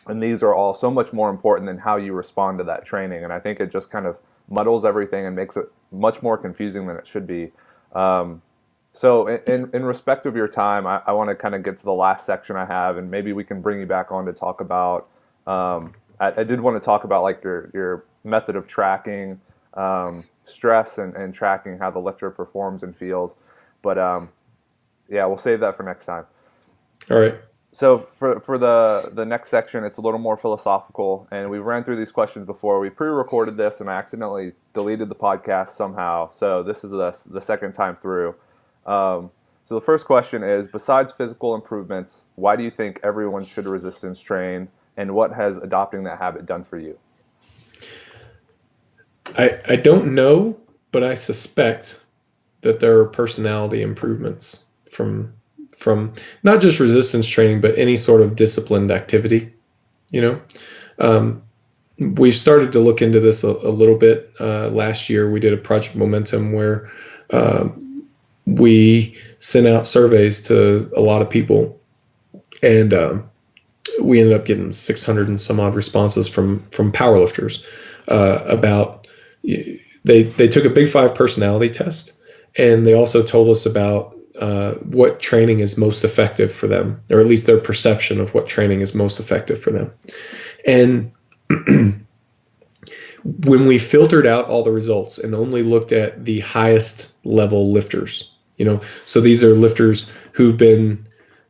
and these are all so much more important than how you respond to that training. And I think it just kind of muddles everything and makes it much more confusing than it should be. So in respect of your time, I want to kind of get to the last section I have, and maybe we can bring you back on to talk about, I did want to talk about like your method of tracking stress and tracking how the lifter performs and feels. But yeah, we'll save that for next time. All right. So for the next section, it's a little more philosophical, and we ran through these questions before. We pre-recorded this, and I accidentally deleted the podcast somehow. So this is the second time through. So the first question is, besides physical improvements, why do you think everyone should resistance train, and what has adopting that habit done for you? I don't know, but I suspect that there are personality improvements from not just resistance training, but any sort of disciplined activity. We've started to look into this a little bit. Last year, we did a Project Momentum where we sent out surveys to a lot of people, and we ended up getting 600 and some odd responses from powerlifters about, they took a Big Five personality test, and they also told us about what training is most effective for them, or at least their perception of what training is most effective for them. And when we filtered out all the results and only looked at the highest level lifters, so these are lifters who've been,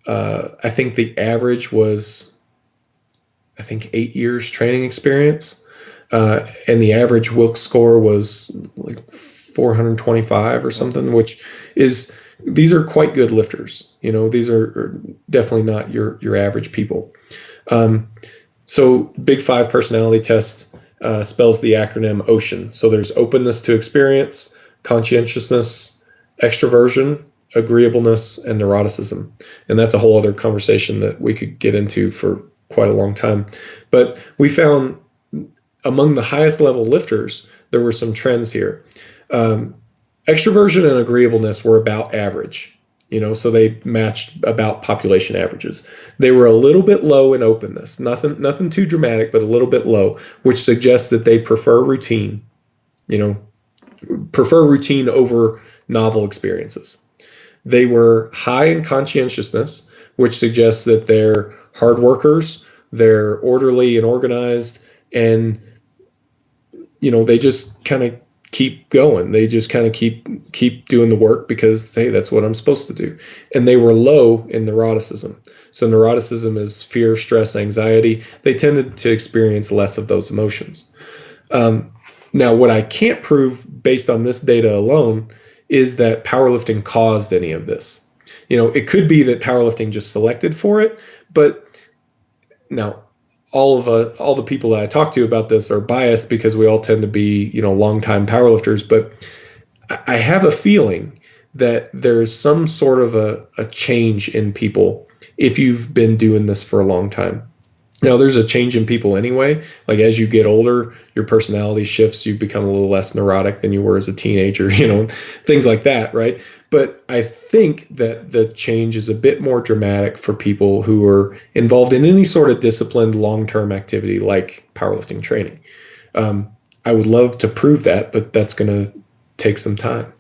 I think the average was, 8 years training experience. And the average Wilks score was like 425 or something, which is, these are quite good lifters. These are definitely not your average people. So Big Five personality test spells the acronym OCEAN. So there's openness to experience, conscientiousness, extroversion, agreeableness, and neuroticism. And that's a whole other conversation that we could get into for quite a long time. But we found among the highest level lifters, there were some trends here. Extroversion and agreeableness were about average, so they matched about population averages. They were a little bit low in openness, nothing too dramatic, but a little bit low, which suggests that they prefer routine, over novel experiences. They were high in conscientiousness, which suggests that they're hard workers, they're orderly and organized, and they just kind of keep going. They just kind of keep doing the work because, hey, that's what I'm supposed to do. And they were low in neuroticism. So neuroticism is fear, stress, anxiety. They tended to experience less of those emotions. Now, what I can't prove based on this data alone is that powerlifting caused any of this. It could be that powerlifting just selected for it, but now all the people that I talk to about this are biased because we all tend to be, longtime powerlifters, but I have a feeling that there's some sort of a change in people if you've been doing this for a long time. Now, there's a change in people anyway. Like as you get older, your personality shifts. You become a little less neurotic than you were as a teenager, things like that, right? But I think that the change is a bit more dramatic for people who are involved in any sort of disciplined long-term activity like powerlifting training. I would love to prove that, but that's going to take some time.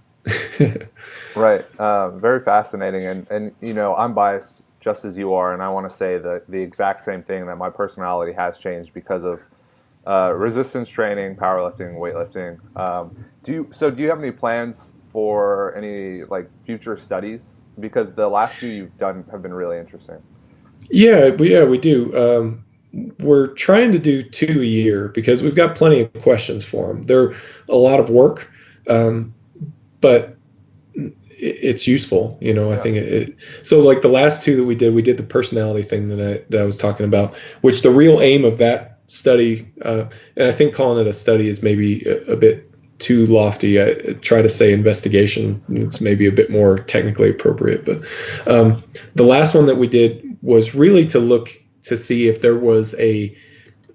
Right. Very fascinating. And I'm biased just as you are, and I want to say the exact same thing, that my personality has changed because of resistance training, powerlifting, weightlifting. Do you have any plans for any future studies? Because the last few you've done have been really interesting. Yeah, we do. We're trying to do 2 a year because we've got plenty of questions for them. They're a lot of work, but it's useful, I think so like the last 2 that we did the personality thing that I was talking about, which the real aim of that study, and I think calling it a study is maybe a bit too lofty. I try to say investigation. It's maybe a bit more technically appropriate, but the last one that we did was really to look to see if there was a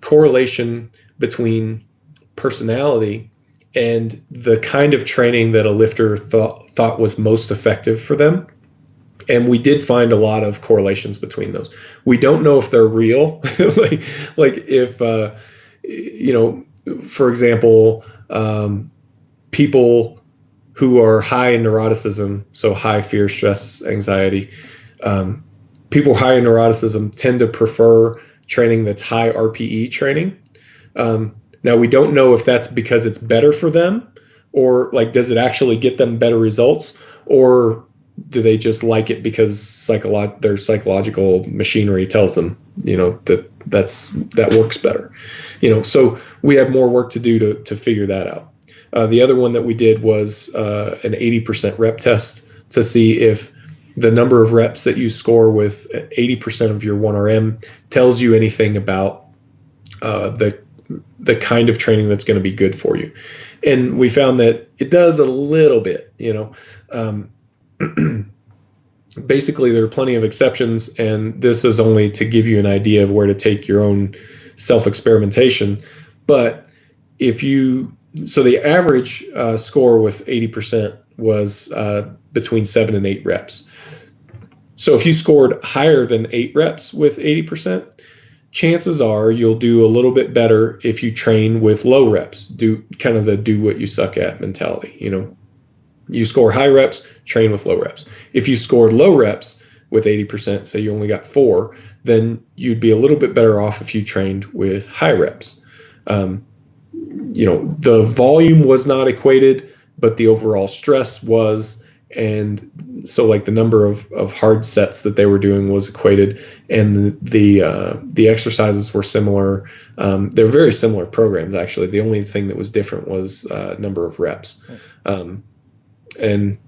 correlation between personality and the kind of training that a lifter thought was most effective for them. And we did find a lot of correlations between those. We don't know if they're real. like if, for example, people who are high in neuroticism, so high fear, stress, anxiety, people high in neuroticism tend to prefer training that's high RPE training. Now, we don't know if that's because it's better for them, or does it actually get them better results, or do they just like it because their psychological machinery tells them, that works better. So we have more work to do to figure that out. The other one that we did was an 80% rep test to see if the number of reps that you score with 80% of your 1RM tells you anything about the kind of training that's going to be good for you. And we found that it does a little bit, basically there are plenty of exceptions, and this is only to give you an idea of where to take your own self-experimentation. But so the average score with 80% was between 7 and 8 reps. So if you scored higher than 8 reps with 80%, chances are you'll do a little bit better if you train with low reps, do kind of the do what you suck at mentality. You score high reps, train with low reps. If you scored low reps with 80%, say you only got 4, then you'd be a little bit better off if you trained with high reps. The volume was not equated, but the overall stress was. And so the number of hard sets that they were doing was equated, and the exercises were similar. They're very similar programs, actually. The only thing that was different was number of reps. And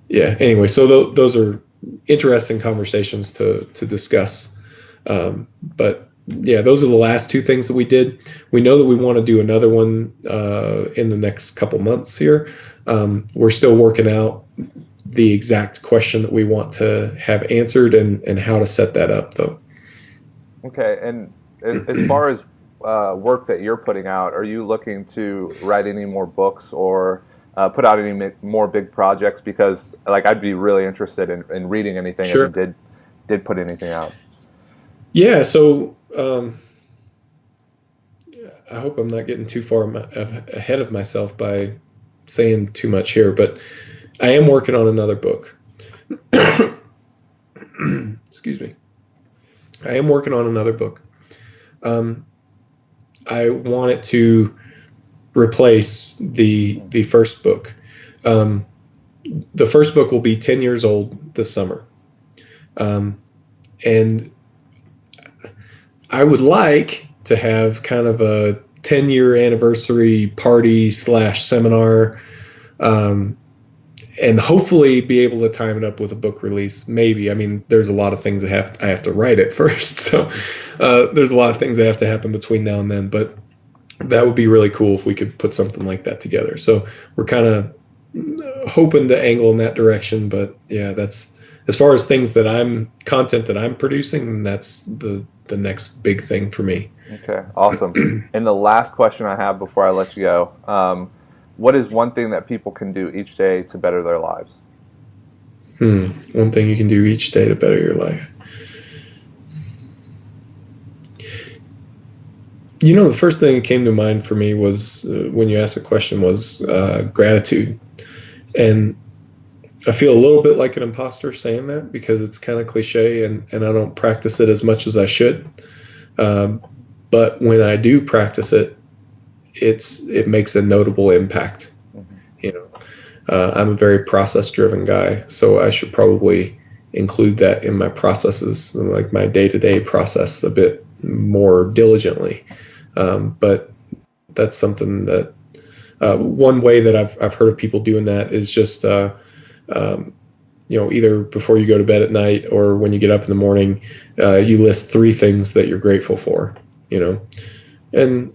yeah, anyway, so those are interesting conversations to discuss. But yeah, those are the last 2 things that we did. We know that we want to do another one in the next couple months here. We're still working out the exact question that we want to have answered and how to set that up, though. Okay, and as far as work that you're putting out, are you looking to write any more books or put out any more big projects? Because I'd be really interested in reading anything. Sure. If you did put anything out. Yeah, so I hope I'm not getting too far ahead of myself by saying too much here, but I am working on another book. Excuse me. I am working on another book. I want it to replace the first book. The first book will be 10 years old this summer. And I would like to have kind of a 10-year anniversary party / seminar, and hopefully be able to time it up with a book release. Maybe. I mean, there's a lot of things that I have to write it first. So there's a lot of things that have to happen between now and then, but that would be really cool if we could put something like that together. So we're kind of hoping to angle in that direction, but yeah, that's as far as content that I'm producing, that's the next big thing for me. Okay, awesome. And the last question I have before I let you go, what is one thing that people can do each day to better their lives? One thing you can do each day to better your life. The first thing that came to mind for me was when you asked the question was gratitude. And I feel a little bit like an imposter saying that because it's kind of cliche and I don't practice it as much as I should. But when I do practice it, it makes a notable impact. I'm a very process-driven guy, so I should probably include that in my processes, like my day-to-day process, a bit more diligently. But that's something that one way that I've heard of people doing that is just either before you go to bed at night or when you get up in the morning, you list 3 things that you're grateful for. And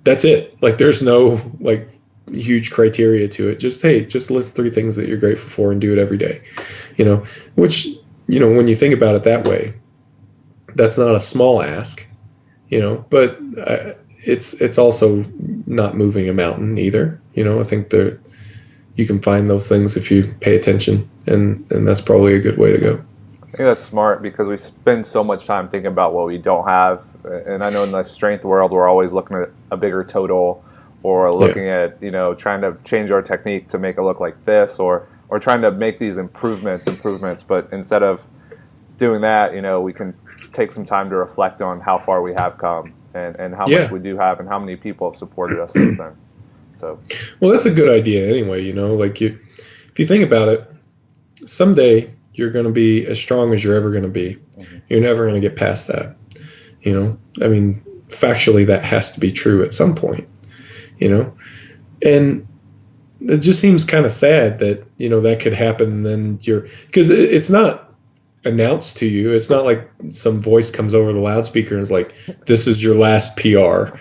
that's it. Like there's no like huge criteria to it. Just list 3 things that you're grateful for and do it every day. Which when you think about it that way, that's not a small ask. But it's also not moving a mountain either. I think that you can find those things if you pay attention, and that's probably a good way to go. I think that's smart because we spend so much time thinking about what we don't have. And I know in the strength world, we're always looking at a bigger total or looking at, trying to change our technique to make it look like this or trying to make these improvements. But instead of doing that, we can take some time to reflect on how far we have come and how much we do have and how many people have supported us since then. So, well, that's a good idea anyway. Like if you think about it, someday you're going to be as strong as you're ever going to be. Mm-hmm. You're never going to get past that. I mean, factually that has to be true at some point, and it just seems kind of sad that, that could happen. And then because it's not announced to you. It's not like some voice comes over the loudspeaker and is like, this is your last PR,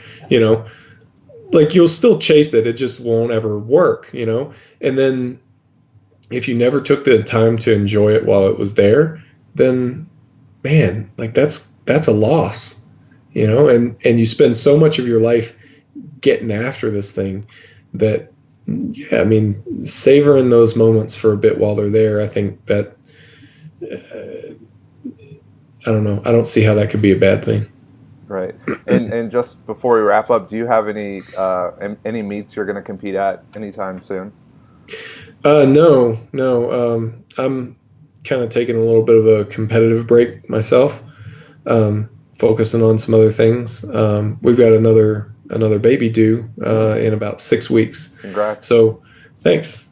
like you'll still chase it. It just won't ever work, and then if you never took the time to enjoy it while it was there, then man, like that's a loss, and you spend so much of your life getting after this thing that, I mean, savoring those moments for a bit while they're there. I think that, I don't know. I don't see how that could be a bad thing. Right. And just before we wrap up, do you have any meets you're going to compete at anytime soon? No. I'm kind of taking a little bit of a competitive break myself, focusing on some other things. We've got another baby due in about 6 weeks. Congrats. So thanks.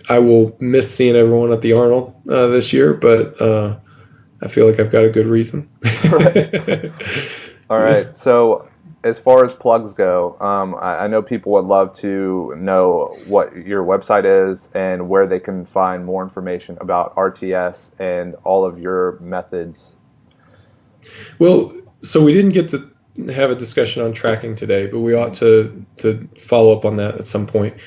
I will miss seeing everyone at the Arnold this year, but I feel like I've got a good reason. Right. All right. So as far as plugs go, I know people would love to know what your website is and where they can find more information about RTS and all of your methods. Well, so we didn't get to have a discussion on tracking today, but we ought to follow up on that at some point.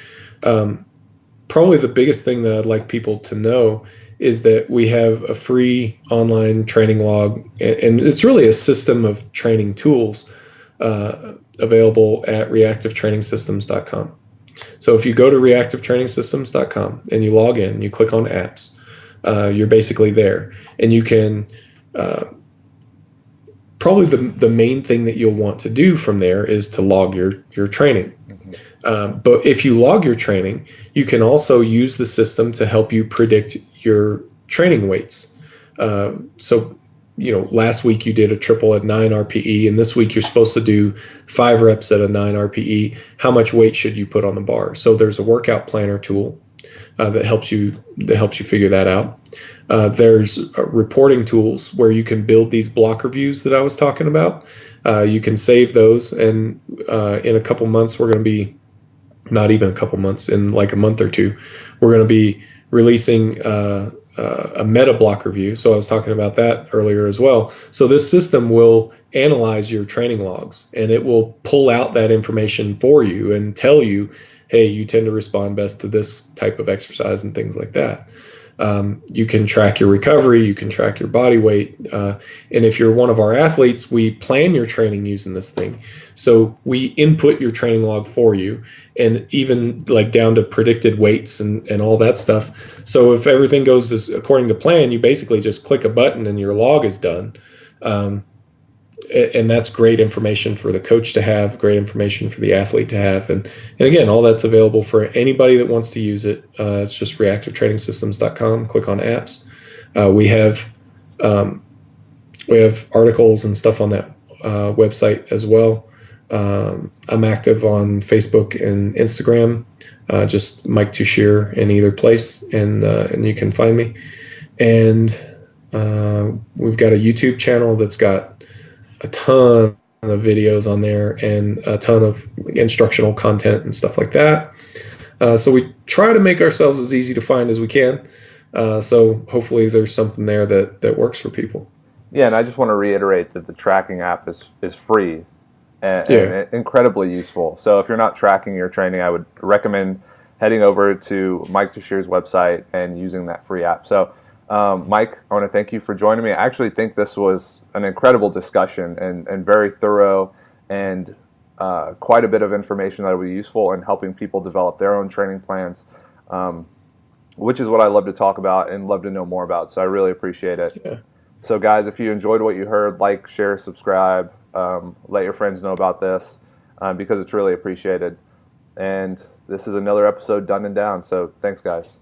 Probably the biggest thing that I'd like people to know is that we have a free online training log, and it's really a system of training tools available at reactivetrainingsystems.com. So if you go to reactivetrainingsystems.com and you log in, you click on apps, you're basically there, and you can probably the main thing that you'll want to do from there is to log your training. But if you log your training, you can also use the system to help you predict your training weights. So, last week you did a triple at 9 RPE, and this week you're supposed to do 5 reps at a 9 RPE. How much weight should you put on the bar? So there's a workout planner tool that helps you figure that out. There's reporting tools where you can build these block reviews that I was talking about. You can save those, and in a couple months we're going to be not even a couple months, in like a month or two, we're going to be releasing a meta block review. So I was talking about that earlier as well. So this system will analyze your training logs, and it will pull out that information for you and tell you, hey, you tend to respond best to this type of exercise and things like that. You can track your recovery, you can track your body weight. And if you're one of our athletes, we plan your training using this thing. So we input your training log for you, and even like down to predicted weights and all that stuff. So if everything goes according to plan, you basically just click a button and your log is done. And that's great information for the coach to have, great information for the athlete to have. And again, all that's available for anybody that wants to use it. It's just reactivetrainingsystems.com. Click on apps. We have articles and stuff on that website as well. I'm active on Facebook and Instagram, just Mike Tuchscherer in either place, and you can find me. And we've got a YouTube channel that's got a ton of videos on there and a ton of instructional content and stuff like that. So we try to make ourselves as easy to find as we can. So hopefully there's something there that works for people. Yeah, and I just want to reiterate that the tracking app is free and incredibly useful. So if you're not tracking your training, I would recommend heading over to Mike Tuchscherer's website and using that free app. So Mike, I want to thank you for joining me. I actually think this was an incredible discussion and very thorough, and quite a bit of information that will be useful in helping people develop their own training plans, which is what I love to talk about and love to know more about. So I really appreciate it. Yeah. So guys, if you enjoyed what you heard, like, share, subscribe, let your friends know about this because it's really appreciated. And this is another episode done and down. So thanks, guys.